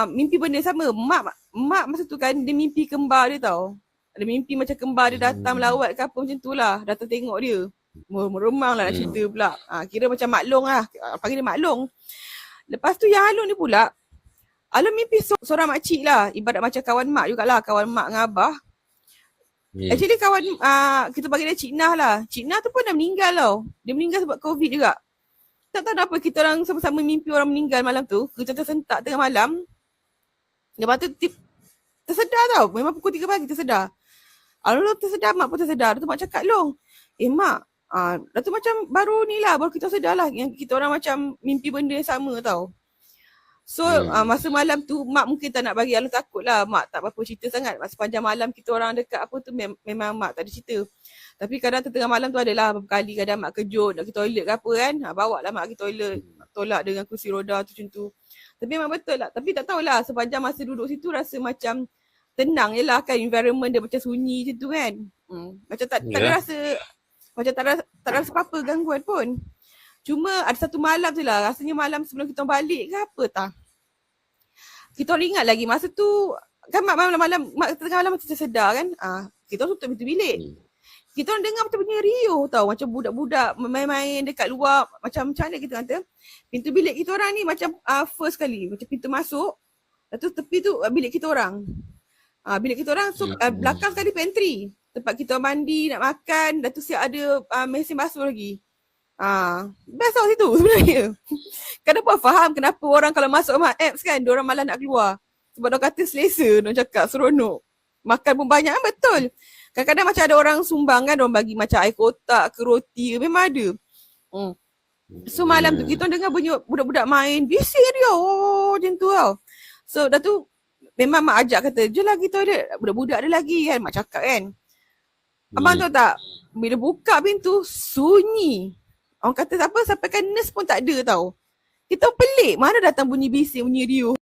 mimpi benda sama. Mak masa tu kan dia mimpi kembar dia tau. Ada mimpi macam kembar dia datang melawat ke apa macam tu lah. Datang tengok dia. Meremang lah nak cerita pula. Kira macam maklong lah. Panggil dia maklong. Lepas tu yang Alun ni pula, Alun mimpi seorang makcik lah. Ibarat macam kawan mak jugalah. Kawan mak dengan abah. Actually kawan, kita panggil dia Cik Nah lah. Cik Nah tu pun dah meninggal tau. Dia meninggal sebab COVID juga. Tak tahu kenapa kita orang sama-sama mimpi orang meninggal malam tu. Kita tersentak tengah malam. Lepas tu tersedar tau. Memang pukul 3 pagi tersedar. Alun tersedar, mak pun tersedar. Lepas tu mak cakap, Long, mak, dah tu macam baru ni lah, baru kita sedar lah. Yang kita orang macam mimpi benda yang sama tau. So masa malam tu mak mungkin tak nak bagi Alun takut lah. Mak tak apa-apa cerita sangat. Masa sepanjang malam kita orang dekat apa tu memang mak tak ada cerita. Tapi kadang tengah malam tu adalah beberapa kali kadang mak kejut nak pergi toilet ke apa kan. Bawa lah mak pergi toilet. Tolak dengan kursi roda tu macam tu. Tapi memang betul lah. Tapi tak tahulah sepanjang masa duduk situ rasa macam tenang je lah kan. Environment dia macam sunyi macam tu kan. Macam tak ada rasa, macam tak ada rasa apa-apa gangguan pun. Cuma ada satu malam tu lah. Rasanya malam sebelum kita balik ke apa tak. Kita orang ingat lagi masa tu kan malam-malam tengah malam kita sedar kan. Kita orang tutup pintu bilik. Kita orang dengar macam bunyi riuh tau. Macam budak-budak main-main dekat luar. Macam mana kita kata. Pintu bilik kita orang ni macam first kali. Macam pintu masuk. Lepas tu tepi tu bilik kita orang. Bilik kita orang. So belakang sekali pantry. Tempat kita mandi, nak makan. Dah tu siap ada mesin basuh lagi. Best tau situ sebenarnya. Kenapa faham kenapa orang kalau masuk rumah apps kan, diorang malah nak keluar. Sebab diorang kata selesa, diorang cakap seronok. Makan pun banyak kan, betul. Kadang-kadang macam ada orang sumbang kan, diorang bagi macam air kotak ke roti, memang ada. So malam tu kita dengar bunyi budak-budak main, bising dia, macam tu tau. So dah tu memang mak ajak kata, je lagi toilet, budak-budak ada lagi kan, mak cakap kan. Abang tahu tak, bila buka pintu, sunyi. Orang kata apa, sampai kan nurse pun tak ada tau. Kita pelik, mana datang bunyi bising, bunyi riuh.